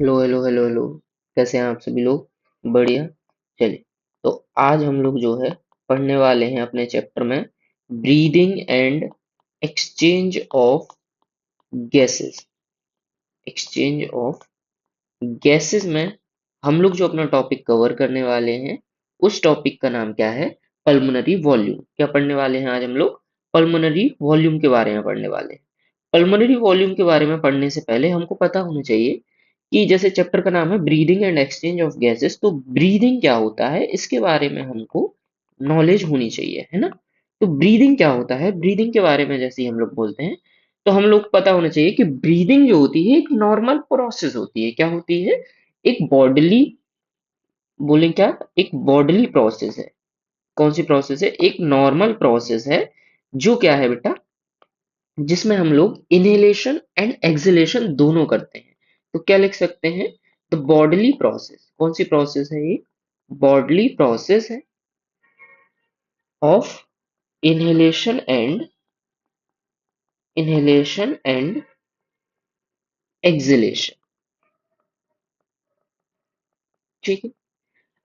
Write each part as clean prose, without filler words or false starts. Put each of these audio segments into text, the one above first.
Hello hello hello hello. कैसे हैं आप सभी लोग? बढ़िया। चलिए, तो आज हम लोग जो है पढ़ने वाले हैं अपने चैप्टर में breathing and exchange of gases. Exchange of gases में हम लोग जो अपना टॉपिक कवर करने वाले हैं, उस टॉपिक का नाम क्या है? Pulmonary volume. क्या पढ़ने वाले हैं आज हम लोग? पल्मोनरी वॉल्यूम के बारे में पढ़ने वाले हैं। पल्मोनरी वॉल्यूम के बारे में पढ़ने से पहले हमको पता होना चाहिए कि जैसे चैप्टर का नाम है breathing and exchange of gases, तो ब्रीदिंग क्या होता है इसके बारे में हमको नॉलेज होनी चाहिए, है ना? तो ब्रीदिंग क्या होता है, ब्रीदिंग के बारे में जैसे ही हम लोग बोलते हैं तो हम लोग पता होना चाहिए कि ब्रीदिंग जो होती है एक नॉर्मल प्रोसेस होती है। क्या होती है? एक बॉडली, बोले क्या, एक बॉडली प्रोसेस है। कौन सी प्रोसेस है? एक नॉर्मल प्रोसेस है। जो क्या है बेटा, जिसमें हम लोग इनहेलेशन एंड एक्सहेलेशन दोनों करते हैं। तो क्या लिख सकते हैं? The bodily process. कौन सी प्रोसेस है ये? बॉडली प्रोसेस है ऑफ इनहेलेशन एंड एक्सहेलेशन। ठीक है।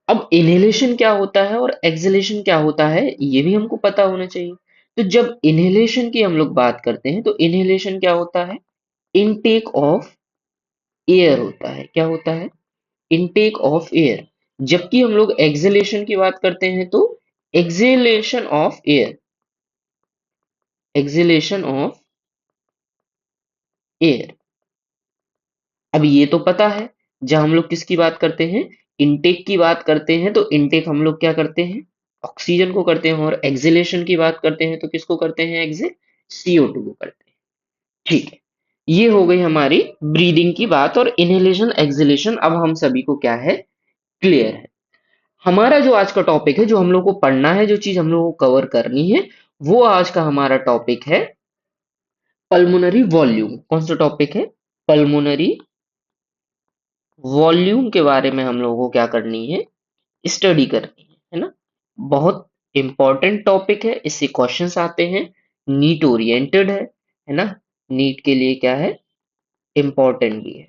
अब इनहेलेशन क्या होता है और एक्सहेलेशन क्या होता है, ये भी हमको पता होना चाहिए। तो जब इनहेलेशन की हम लोग बात करते हैं तो इनहेलेशन क्या होता है? इनटेक ऑफ एयर होता है। क्या होता है? Intake of air. जबकि हम लोग एक्सहेलेशन की बात करते हैं तो exhalation of air, exhalation of air. अब ये तो पता है, जब हम लोग किसकी बात करते हैं, इनटेक की बात करते हैं, तो इनटेक हम लोग क्या करते हैं? ऑक्सीजन को करते हैं। और एक्सहेलेशन की बात करते हैं तो किसको करते हैं? एक्सहेल, CO2 को करते हैं। ठीक है। ये हो गई हमारी ब्रीदिंग की बात। और इनहेलेशन एक्सहेलेशन अब हम सभी को क्या है, क्लियर है। हमारा जो आज का टॉपिक है, जो हम लोग को पढ़ना है, जो चीज हम लोग को कवर करनी है, वो आज का हमारा टॉपिक है पल्मोनरी वॉल्यूम। कौन सा टॉपिक है? पल्मोनरी वॉल्यूम के बारे में हम लोगों को क्या करनी है, स्टडी करनी है ना? बहुत इंपॉर्टेंट टॉपिक है, इससे क्वेश्चंस आते हैं, नीट ओरिएंटेड है ना? नीट के लिए क्या है, इंपॉर्टेंट भी है।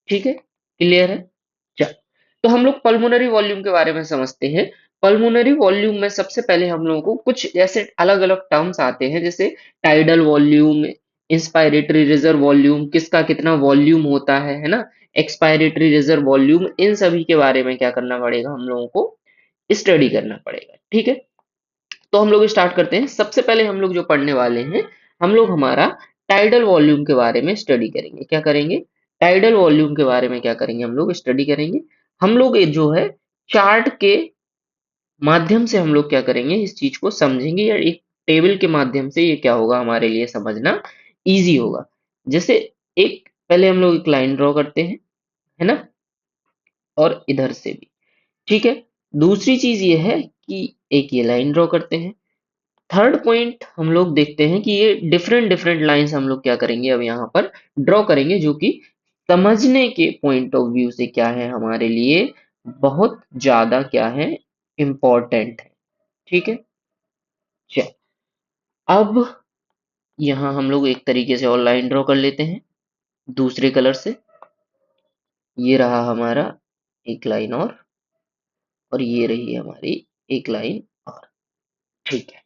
ठीक है, क्लियर है? चल, तो हम लोग पल्मोनरी वॉल्यूम के बारे में समझते हैं। पल्मोनरी वॉल्यूम में सबसे पहले हम लोगों को कुछ ऐसे अलग अलग टर्म्स आते हैं, जैसे tidal volume, inspiratory reserve volume, किसका कितना वॉल्यूम होता है ना? एक्सपायरेटरी रिजर्व वॉल्यूम, इन सभी के बारे में क्या करना पड़ेगा, हम लोगों को स्टडी करना पड़ेगा। ठीक है, तो हम लोग स्टार्ट करते हैं। सबसे पहले हम लोग जो पढ़ने वाले हैं, हम लोग हमारा टाइडल वॉल्यूम के बारे में स्टडी करेंगे। क्या करेंगे? टाइडल वॉल्यूम के बारे में क्या करेंगे, हम लोग स्टडी करेंगे। हम लोग ये जो है चार्ट के माध्यम से हम लोग क्या करेंगे, इस चीज को समझेंगे, या एक टेबल के माध्यम से ये क्या होगा, हमारे लिए समझना इजी होगा। जैसे एक पहले हम लोग एक लाइन ड्रॉ करते हैं, है ना? और इधर से भी। ठीक है। दूसरी चीज ये है कि एक ये लाइन ड्रॉ करते हैं। थर्ड पॉइंट हम लोग देखते हैं कि ये डिफरेंट डिफरेंट लाइंस हम लोग क्या करेंगे, अब यहाँ पर ड्रॉ करेंगे, जो कि समझने के पॉइंट ऑफ व्यू से क्या है, हमारे लिए बहुत ज्यादा क्या है, इम्पोर्टेंट है। ठीक है। चल, अब यहाँ हम लोग एक तरीके से और लाइन ड्रॉ कर लेते हैं दूसरे कलर से। ये रहा हमारा एक लाइन, और ये रही हमारी एक लाइन और। ठीक है,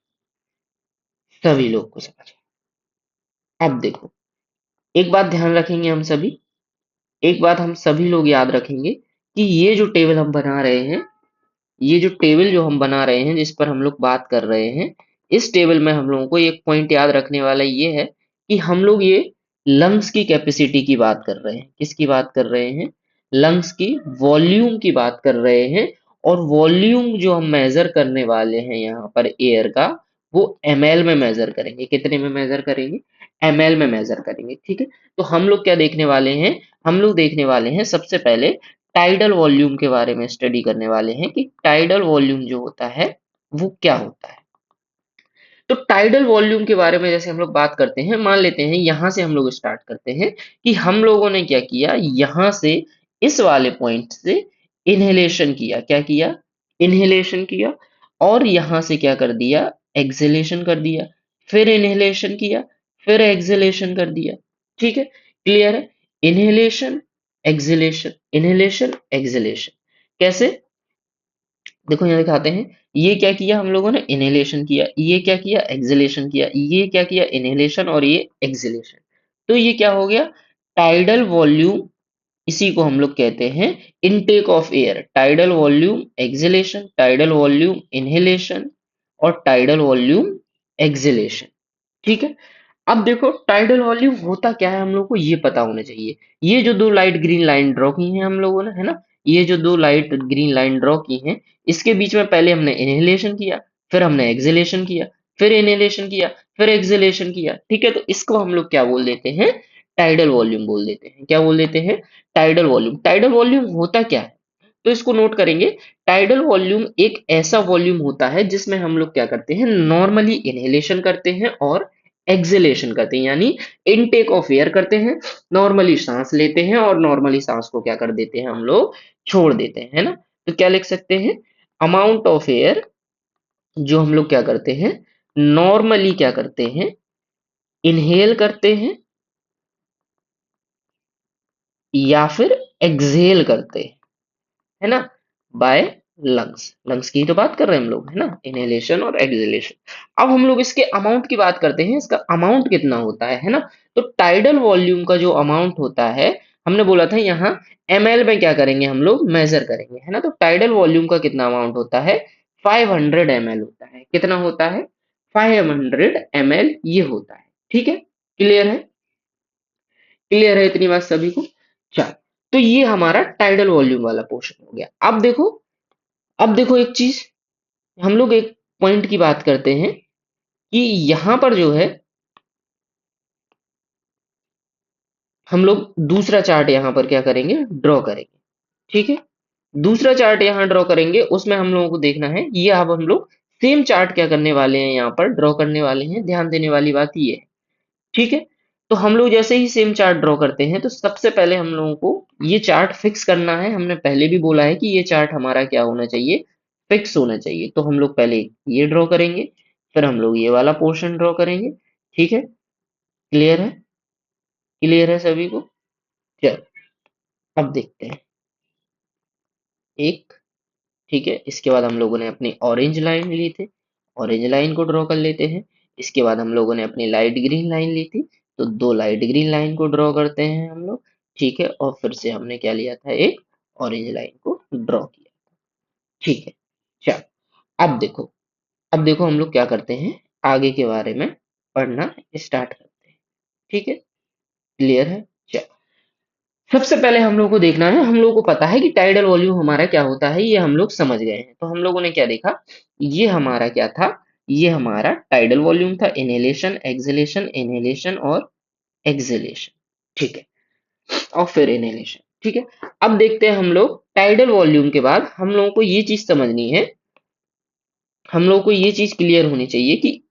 सभी लोग को समझ आया। अब देखो, एक बात ध्यान रखेंगे हम सभी, एक बात हम सभी लोग याद रखेंगे कि ये जो टेबल हम बना रहे हैं, ये जो टेबल जो हम बना रहे हैं, जिस पर हम लोग बात कर रहे हैं, इस टेबल में हम लोगों को एक पॉइंट याद रखने वाला ये है कि हम लोग ये लंग्स की कैपेसिटी की बात कर रहे हैं। किसकी बात कर रहे हैं? लंग्स की वॉल्यूम की बात कर रहे हैं। और वॉल्यूम जो हम मेजर करने वाले हैं यहाँ पर एयर का, वो ml में मेजर करेंगे। कितने में मेजर करेंगे? ml में मेजर करेंगे। ठीक है। तो हम लोग क्या देखने वाले हैं, हम लोग देखने वाले हैं सबसे पहले टाइडल वॉल्यूम के बारे में स्टडी करने वाले हैं कि टाइडल वॉल्यूम जो होता है वो क्या होता है। तो टाइडल वॉल्यूम के बारे में जैसे हम लोग बात करते हैं, मान लेते हैं यहां से हम लोग स्टार्ट करते हैं कि हम लोगों ने क्या किया, यहां से इस वाले पॉइंट से इनहेलेशन किया। क्या किया? इनहेलेशन किया। और यहां से क्या कर दिया, एक्सहेलेशन कर दिया। फिर इनहेलेशन किया, फिर एक्सहेलेशन कर दिया। ठीक है, क्लियर है? Inhalation, acceleration, inhalation, acceleration. कैसे? देखो यहाँ दिखाते हैं, ये क्या किया हम लोगों ने, इनहेलेशन किया, ये क्या किया, एक्सलेशन किया, ये क्या किया, इनहेलेशन, और ये एक्सलेशन। तो ये क्या हो गया, टाइडल वॉल्यूम, इसी को हम लोग कहते हैं intake of air. Tidal volume acceleration, tidal volume inhalation, और टाइडल वॉल्यूम एक्सलेशन। ठीक है। अब देखो टाइडल वॉल्यूम होता क्या है हम लोग को ये पता होना चाहिए। ये जो दो लाइट ग्रीन लाइन ड्रॉ की हैं हम लोगों ने, है ना, ये जो दो लाइट ग्रीन लाइन ड्रॉ की हैं, इसके बीच में पहले हमने इनहेलेशन किया, फिर हमने एक्सहेलेशन किया, फिर इनहेलेशन किया, फिर एक्सहेलेशन किया। ठीक है, तो इसको हम लोग क्या बोल देते हैं, टाइडल वॉल्यूम बोल देते हैं। क्या बोल देते हैं, टाइडल वॉल्यूम। टाइडल वॉल्यूम होता क्या है, तो इसको नोट करेंगे। टाइडल वॉल्यूम एक ऐसा वॉल्यूम होता है जिसमें हम लोग क्या करते हैं, नॉर्मली इनहेलेशन करते हैं और एक्सहेलेशन करते हैं, यानी इनटेक ऑफ एयर करते हैं, नॉर्मली सांस लेते हैं और नॉर्मली सांस को क्या कर देते हैं हम लोग, छोड़ देते हैं, है ना। तो क्या लिख सकते हैं, अमाउंट ऑफ एयर जो हम लोग क्या करते हैं, नॉर्मली क्या करते हैं, इनहेल करते हैं या फिर एक्सहेल करते हैं, है ना, बाय लंग्स। लंग्स की ही तो बात कर रहे हैं हम लोग, है ना, इनहेलेशन और एक्सहेलेशन। अब हम लोग इसके अमाउंट की बात करते हैं, इसका अमाउंट कितना होता है ना। तो टाइडल वॉल्यूम का जो अमाउंट होता है, हमने बोला था यहाँ ml में क्या करेंगे हम लोग, मेजर करेंगे, है ना। तो टाइडल वॉल्यूम का कितना अमाउंट होता है, 500 ml होता है। कितना होता है, 500 ml ये होता है। ठीक है, क्लियर है, क्लियर है इतनी बात सभी को। चल, तो ये हमारा टाइडल वॉल्यूम वाला पोर्शन हो गया। अब देखो, अब देखो एक चीज, हम लोग एक पॉइंट की बात करते हैं कि यहां पर जो है हम लोग दूसरा चार्ट यहां पर क्या करेंगे, ड्रॉ करेंगे। ठीक है, दूसरा चार्ट यहां ड्रॉ करेंगे, उसमें हम लोगों को देखना है, ये अब हम लोग सेम चार्ट क्या करने वाले हैं, यहाँ पर ड्रॉ करने वाले हैं। ध्यान देने वाली बात ये है। ठीक है, तो हम लोग जैसे ही सेम चार्ट ड्रॉ करते हैं, तो सबसे पहले हम लोगों को ये चार्ट फिक्स करना है। हमने पहले भी बोला है कि ये चार्ट हमारा क्या होना चाहिए, फिक्स होना चाहिए। तो हम लोग पहले ये ड्रॉ करेंगे, फिर हम लोग ये वाला पोर्शन ड्रॉ करेंगे। ठीक है, क्लियर है, क्लियर है सभी को। चलो, अब देखते हैं एक। ठीक है, इसके बाद हम लोगों ने अपनी ऑरेंज लाइन ली थी, ऑरेंज लाइन को ड्रॉ कर लेते हैं। इसके बाद हम लोगों ने अपनी लाइट ग्रीन लाइन ली थी, तो दो लाइट ग्रीन लाइन को ड्रॉ करते हैं हम लोग। ठीक है, और फिर से हमने क्या लिया था, एक ऑरेंज लाइन को ड्रॉ किया। ठीक है, चलो, अब देखो, अब देखो हम लोग क्या करते हैं, आगे के बारे में पढ़ना स्टार्ट करते हैं। ठीक है, क्लियर है। चलो, सबसे पहले हम लोग को देखना है, हम लोग को पता है कि टाइडल वॉल्यूम हमारा क्या होता है, ये हम लोग समझ गए हैं। तो हम लोगों ने क्या देखा, ये हमारा क्या था, ये हमारा टाइडल वॉल्यूम था, इनहेलेशन, एक्सहेलेशन, इनहेलेशन और एक्सहेलेशन। ठीक है, और फिर इनहेलेशन। ठीक है, अब देखते हैं हम लोग टाइडल वॉल्यूम के बाद हम लोगों को ये चीज समझनी है, हम लोगों को ये चीज क्लियर होनी चाहिए कि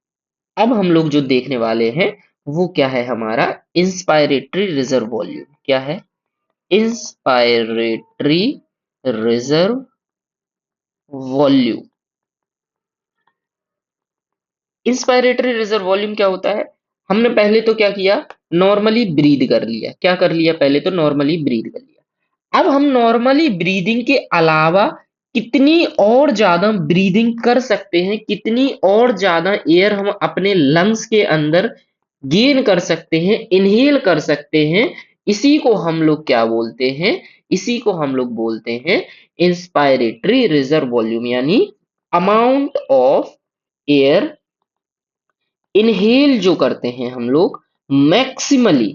अब हम लोग जो देखने वाले हैं वो क्या है, हमारा इंस्पायरेटरी रिजर्व वॉल्यूम। क्या है, inspiratory reserve volume. Inspiratory reserve volume क्या होता है, हमने पहले तो क्या किया, नॉर्मली ब्रीद कर लिया। क्या कर लिया, पहले तो नॉर्मली ब्रीद कर लिया। अब हम नॉर्मली ब्रीदिंग के अलावा कितनी और ज्यादा ब्रीदिंग कर सकते हैं, कितनी और ज्यादा एयर हम अपने लंग्स के अंदर गेन कर सकते हैं, इनहेल कर सकते हैं, इसी को हम लोग क्या बोलते हैं, इसी को हम लोग बोलते हैं इंस्पायरेटरी रिजर्व वॉल्यूम, यानी अमाउंट ऑफ एयर इनहेल जो करते हैं हम लोग मैक्सिमली,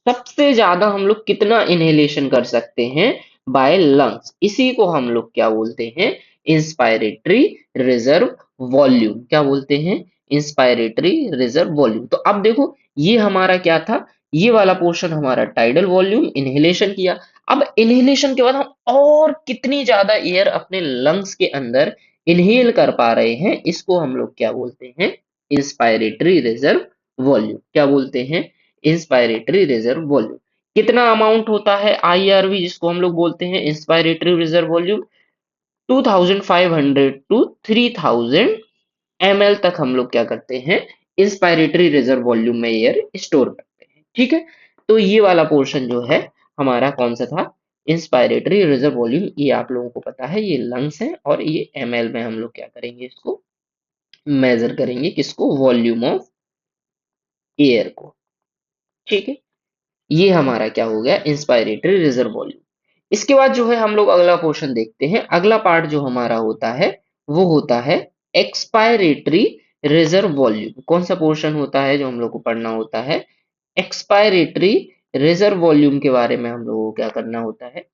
सबसे ज्यादा हम लोग कितना इनहेलेशन कर सकते हैं बाय लंग्स, इसी को हम लोग क्या बोलते हैं, इंस्पायरेटरी रिजर्व वॉल्यूम। क्या बोलते हैं, इंस्पायरेटरी रिजर्व वॉल्यूम। तो अब देखो, ये हमारा क्या था, ये वाला पोर्शन हमारा टाइडल वॉल्यूम, इनहेलेशन किया। अब इनहेलेशन के बाद हम और कितनी ज्यादा एयर अपने लंग्स के अंदर इनहेल कर पा रहे हैं, इसको हम लोग क्या बोलते हैं, इंस्पायरेटरी रिजर्व वॉल्यूम। क्या बोलते हैं, इंस्पायरेटरी रिजर्व वॉल्यूम। कितना अमाउंट होता है आईआरवी, जिसको हम लोग बोलते हैं inspiratory reserve volume, 2500 to 3000 ml तक हम लोग क्या करते हैं, इंस्पायरेटरी रिजर्व वॉल्यूम में एयर स्टोर करते हैं। ठीक है, तो ये वाला पोर्शन जो है हमारा कौन सा था, इंस्पायरेटरी रिजर्व वॉल्यूम। ये आप लोगों को पता है, ये लंग्स है और ये ml में हम लोग क्या करेंगे, इसको मेजर करेंगे, किसको, वॉल्यूम ऑफ एयर को। ठीक है, ये हमारा क्या हो गया, इंस्पायरेटरी रिजर्व वॉल्यूम। इसके बाद जो है हम लोग अगला पोर्शन देखते हैं। अगला पार्ट जो हमारा होता है वो होता है एक्सपायरेटरी रिजर्व वॉल्यूम। कौन सा पोर्शन होता है जो हम लोग को पढ़ना होता है, एक्सपायरेटरी रिजर्व वॉल्यूम के बारे में हम लोगों को क्या करना होता है,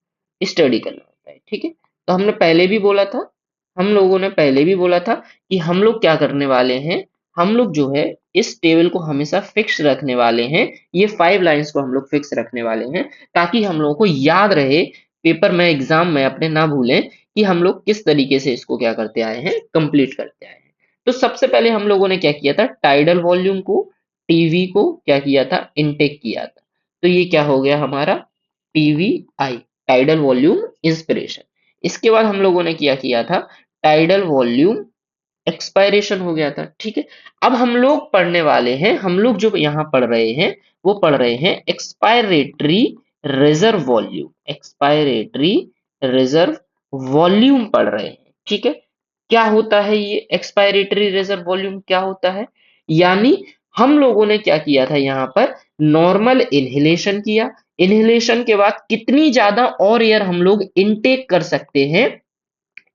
स्टडी करना होता है। ठीक है, तो हमने पहले भी बोला था, हम लोगों ने पहले भी बोला था कि हम लोग क्या करने वाले हैं, हम लोग जो है इस टेबल को हमेशा फिक्स रखने वाले हैं। ये 5 लाइंस को हम लोग फिक्स रखने वाले हैं ताकि हम लोगों को याद रहे, पेपर में एग्जाम में अपने ना भूलें कि हम लोग किस तरीके से इसको क्या करते आए हैं, कंप्लीट करते आए हैं। तो सबसे पहले हम लोगों ने क्या किया था, टाइडल वॉल्यूम को, टीवी को क्या किया था, इनटेक किया था। तो ये क्या हो गया हमारा, टीवीआई, टाइडल वॉल्यूम इंस्पिरेशन। इसके बाद हम लोगों ने क्या किया था, टाइडल वॉल्यूम एक्सपायरेशन हो गया था। ठीक है, अब हम लोग पढ़ने वाले हैं, हम लोग जो यहाँ पढ़ रहे हैं वो पढ़ रहे हैं expiratory reserve volume, expiratory reserve volume पढ़ रहे हैं। ठीक है, क्या होता है ये एक्सपायरेटरी रिजर्व वॉल्यूम, क्या होता है, यानी हम लोगों ने क्या किया था, यहाँ पर नॉर्मल इनहेलेशन किया, इनहेलेशन के बाद कितनी ज्यादा और एयर हम लोग इनटेक कर सकते हैं,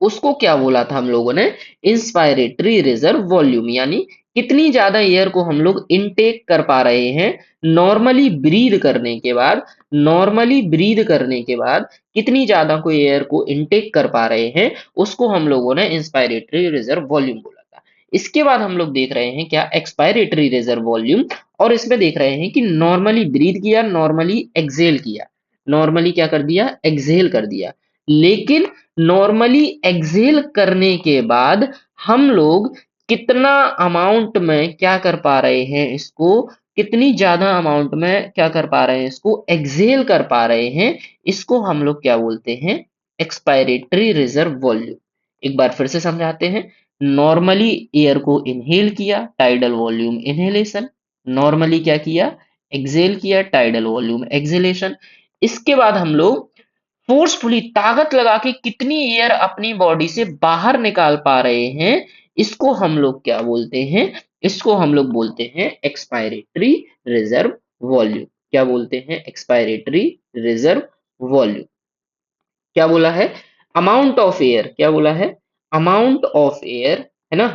उसको क्या बोला था हम लोगों ने, इंस्पायरेटरी रिजर्व वॉल्यूम, यानी कितनी ज्यादा एयर को हम लोग इनटेक कर पा रहे हैं नॉर्मली ब्रीद करने के बाद, नॉर्मली ब्रीद करने के बाद कितनी ज्यादा को एयर को इनटेक कर पा रहे हैं, उसको हम लोगों ने इंस्पायरेटरी रिजर्व वॉल्यूम बोला था। इसके बाद हम लोग देख रहे हैं क्या, एक्सपायरेटरी रिजर्व वॉल्यूम, और इसमें देख रहे हैं कि नॉर्मली ब्रीद किया, नॉर्मली एक्सेल किया, नॉर्मली क्या कर दिया, एक्सेल कर दिया, लेकिन नॉर्मली एक्सेल करने के बाद हम लोग कितना अमाउंट में क्या कर पा रहे हैं इसको, कितनी ज्यादा अमाउंट में क्या कर पा रहे हैं, इसको एक्सेल कर पा रहे हैं, इसको हम लोग क्या बोलते हैं, एक्सपायरेटरी रिजर्व वॉल्यूम। एक बार फिर से समझाते हैं, नॉर्मली एयर को इनहेल किया, टाइडल वॉल्यूम इनहेलेशन, नॉर्मली क्या किया, एक्सेल किया, टाइडल वॉल्यूम एक्सेलेशन। इसके बाद हम लोग फोर्सफुली ताकत लगा के कितनी एयर अपनी बॉडी से बाहर निकाल पा रहे हैं, इसको हम लोग क्या बोलते हैं, इसको हम लोग बोलते हैं एक्सपायरेटरी रिजर्व वॉल्यूम। क्या बोलते हैं, एक्सपायरेटरी रिजर्व वॉल्यूम। क्या बोला है, अमाउंट ऑफ एयर, क्या बोला है, अमाउंट ऑफ एयर, है ना।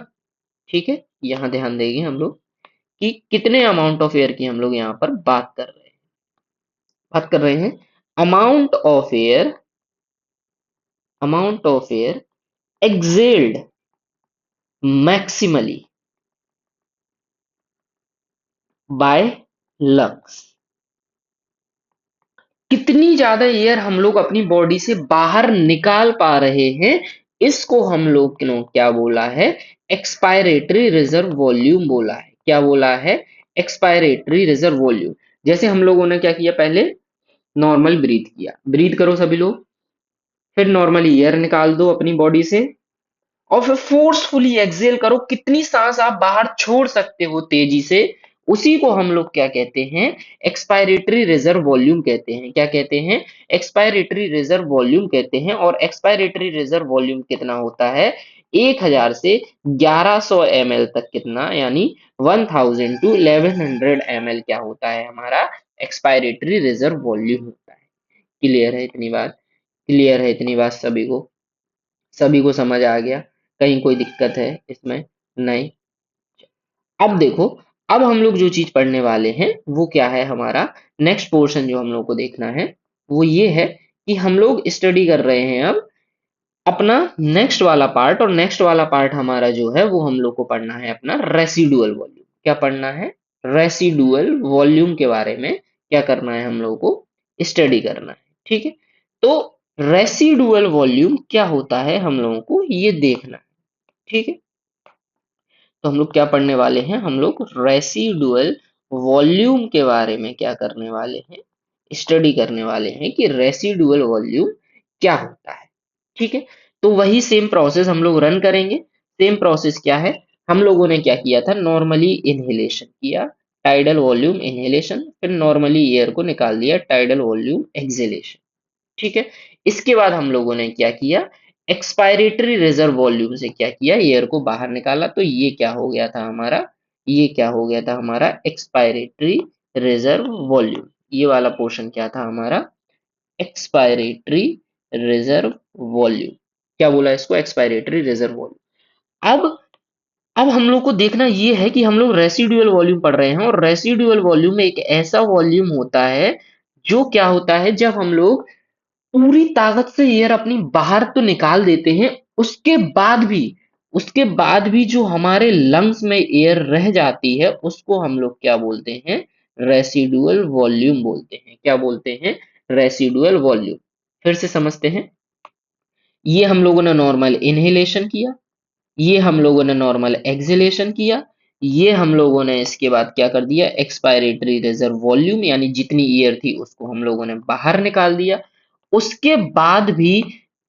ठीक है, यहां ध्यान देंगे हम लोग कि कितने अमाउंट ऑफ एयर की हम लोग यहाँ पर बात कर रहे हैं, बात कर रहे हैं amount of air, amount of air exhaled maximally by lungs। कितनी ज्यादा एयर हम लोग अपनी बॉडी से बाहर निकाल पा रहे हैं, इसको हम लोग ने क्या बोला है, एक्सपायरेटरी रिजर्व वॉल्यूम बोला है। क्या बोला है, एक्सपायरेटरी रिजर्व वॉल्यूम। जैसे हम लोगों ने क्या किया, पहले नॉर्मल ब्रीथ किया, ब्रीथ करो सभी लोग, फिर नॉर्मली एयर निकाल दो अपनी बॉडी से, और फिर फोर्सफुली एक्सेल करो, कितनी सांस आप बाहर छोड़ सकते हो तेजी से, उसी को हम लोग क्या कहते हैं, एक्सपायरेटरी रिजर्व वॉल्यूम कहते हैं। क्या कहते हैं, एक्सपायरेटरी रिजर्व वॉल्यूम कहते हैं। और एक्सपायरेटरी रिजर्व वॉल्यूम कितना होता है, 1000 से 1100 ml तक, कितना, यानी 1000 टू 1100 ml क्या होता है हमारा, एक्सपायरेटरी रिजर्व वॉल्यूम होता है। क्लियर है इतनी बात, क्लियर है इतनी बात सभी को, सभी को समझ आ गया, कहीं कोई दिक्कत है इसमें, नहीं। अब देखो, अब हम लोग जो चीज पढ़ने वाले हैं वो क्या है, हमारा नेक्स्ट पोर्शन जो हम लोग को देखना है वो ये है कि हम लोग स्टडी कर रहे हैं अब अपना नेक्स्ट वाला पार्ट, और नेक्स्ट वाला पार्ट हमारा जो है वो हम लोग को पढ़ना है अपना रेसिडुअल वॉल्यूम। क्या पढ़ना है, रेसिडुअल वॉल्यूम के बारे में क्या करना है, हम लोग को स्टडी करना है। ठीक है, तो रेसिडुअल वॉल्यूम क्या होता है हम लोगों को ये देखना है। ठीक है, तो हम लोग क्या पढ़ने वाले हैं, हम लोग रेसिडुअल वॉल्यूम के बारे में क्या करने वाले हैं, स्टडी करने वाले हैं कि रेसिडुअल वॉल्यूम क्या होता है। ठीक है, तो वही सेम प्रोसेस हम लोग रन करेंगे। सेम प्रोसेस क्या है, हम लोगों ने क्या किया था, नॉर्मली इनहेलेशन किया, टाइडल वॉल्यूम इनहेलेशन, फिर नॉर्मली एयर को निकाल दिया, टाइडल वॉल्यूम एक्सहेलेशन। ठीक है। इसके बाद हम लोगों ने क्या किया, एक्सपायरेटरी रिजर्व वॉल्यूम से क्या किया, एयर को बाहर निकाला। तो ये क्या हो गया था हमारा, ये क्या हो गया था हमारा एक्सपायरेटरी रिजर्व वॉल्यूम। ये वाला पोर्शन क्या था हमारा, एक्सपायरेटरी रिजर्व वॉल्यूम। क्या बोला इसको, एक्सपायरेटरी रिजर्व वॉल्यूम। अब हम लोग को देखना ये है कि हम लोग रेसिडुअल वॉल्यूम पढ़ रहे हैं, और रेसिडुअल वॉल्यूम एक ऐसा वॉल्यूम होता है जो क्या होता है, जब हम लोग पूरी ताकत से एयर अपनी बाहर तो निकाल देते हैं, उसके बाद भी उसके बाद भी जो हमारे लंग्स में एयर रह जाती है, उसको हम लोग क्या बोलते हैं, रेसिडुअल वॉल्यूम बोलते हैं। क्या बोलते हैं, रेसिडुअल वॉल्यूम। फिर से समझते हैं। ये हम लोगों ने नॉर्मल इनहेलेशन किया, ये हम लोगों ने नॉर्मल एक्सहेलेशन किया, ये हम लोगों ने इसके बाद क्या कर दिया, एक्सपायरेटरी रिजर्व वॉल्यूम यानी जितनी एयर थी उसको हम लोगों ने बाहर निकाल दिया। उसके बाद भी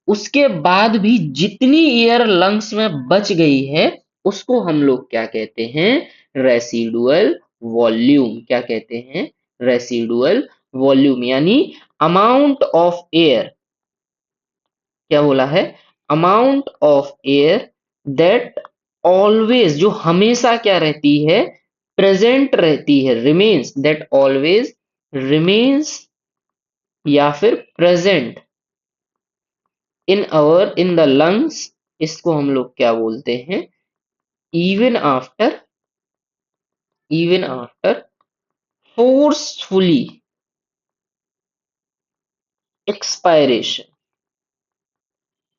उसके बाद भी जितनी एयर लंग्स में बच गई है, उसको हम लोग क्या कहते हैं, रेसिडुअल वॉल्यूम। क्या कहते हैं, रेसिडुअल वॉल्यूम यानी अमाउंट ऑफ एयर। क्या बोला है, amount of air that always, जो हमेशा क्या रहती है, प्रेजेंट रहती है, रिमेन्स, दैट ऑलवेज रिमेन्स या फिर प्रेजेंट इन द लंग्स। इसको हम लोग क्या बोलते हैं, even after even after forcefully expiration.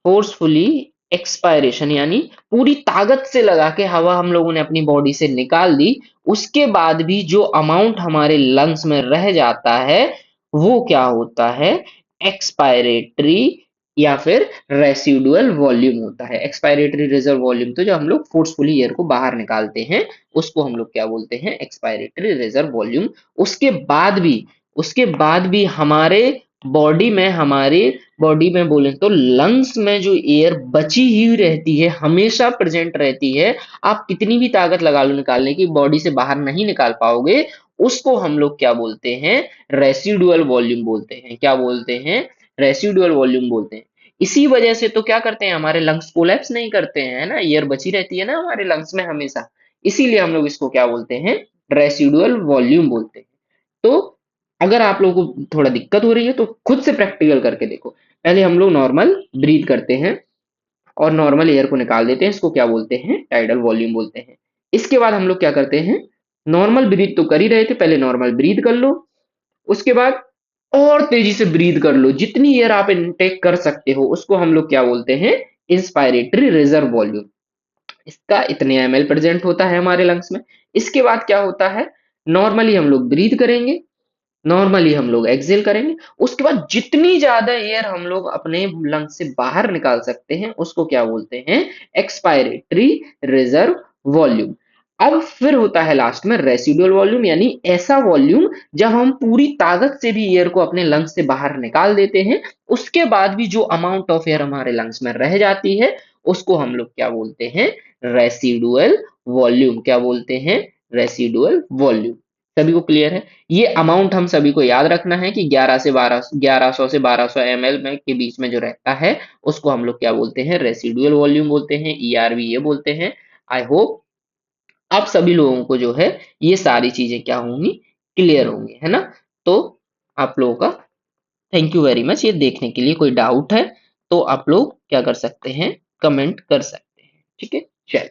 Forcefully expiration यानी पूरी ताकत से लगा के हवा हम लोगों ने अपनी बॉडी से निकाल दी, उसके बाद भी जो अमाउंट हमारे लंग्स में रह जाता है, वो क्या होता है, एक्सपायरेटरी या फिर रेसिडुअल वॉल्यूम होता है। एक्सपायरेटरी रिजर्व वॉल्यूम तो जो हम लोग फोर्सफुली एयर को बाहर निकालते हैं, उसको हम लोग क्या बोलते हैं, एक्सपायरेटरी रिजर्व वॉल्यूम। उसके बाद भी उसके बाद भी हमारे बॉडी में बोले तो लंग्स में जो एयर बची ही रहती है, हमेशा प्रेजेंट रहती है, आप कितनी भी ताकत लगा लो निकालने की, बॉडी से बाहर नहीं निकाल पाओगे, उसको हम लोग क्या बोलते हैं, रेसिडुअल वॉल्यूम बोलते हैं। क्या बोलते हैं, रेसिडुअल वॉल्यूम बोलते हैं। इसी वजह से तो क्या करते हैं, हमारे लंग्स कोलैप्स नहीं करते हैं, है ना, एयर बची रहती है ना हमारे लंग्स में हमेशा। इसीलिए हम लोग इसको क्या बोलते हैं, रेसिडुअल वॉल्यूम बोलते हैं। तो अगर आप लोगों को थोड़ा दिक्कत हो रही है तो खुद से प्रैक्टिकल करके देखो। पहले हम लोग नॉर्मल ब्रीथ करते हैं और नॉर्मल एयर को निकाल देते हैं, इसको क्या बोलते हैं, टाइडल वॉल्यूम बोलते हैं। इसके बाद हम लोग क्या करते हैं, नॉर्मल ब्रीथ तो कर ही रहे थे, पहले नॉर्मल ब्रीथ कर लो, उसके बाद और तेजी से ब्रीथ कर लो, जितनी एयर आप इनटेक कर सकते हो, उसको हम लोग क्या बोलते हैं, इंस्पायरेटरी रिजर्व वॉल्यूम। इसका इतने ml प्रेजेंट होता है हमारे लंग्स में। इसके बाद क्या होता है, नॉर्मली हम लोग ब्रीथ करेंगे, नॉर्मली हम लोग एक्सेल करेंगे, उसके बाद जितनी ज्यादा एयर हम लोग अपने लंग से बाहर निकाल सकते हैं, उसको क्या बोलते हैं, एक्सपायरेटरी रिजर्व वॉल्यूम। अब फिर होता है लास्ट में रेसिडुअल वॉल्यूम, यानी ऐसा वॉल्यूम जब हम पूरी ताकत से भी एयर को अपने लंग्स से बाहर निकाल देते हैं, उसके बाद भी जो अमाउंट ऑफ एयर हमारे लंग्स में रह जाती है, उसको हम लोग क्या बोलते हैं, रेसिडुअल वॉल्यूम। क्या बोलते हैं, रेसिडुअल वॉल्यूम। सभी को क्लियर है। ये अमाउंट हम सभी को याद रखना है कि 1100 से 1200 ml में के बीच में जो रहता है, उसको हम लोग क्या बोलते हैं, रेसिडुअल वॉल्यूम बोलते हैं, ईआरवी ये बोलते हैं। आई होप आप सभी लोगों को जो है ये सारी चीजें क्या होंगी, क्लियर होंगी, है ना। तो आप लोगों का थैंक यू वेरी मच ये देखने के लिए। कोई डाउट है तो आप लोग क्या कर सकते हैं, कमेंट कर सकते हैं। ठीक है, चलिए।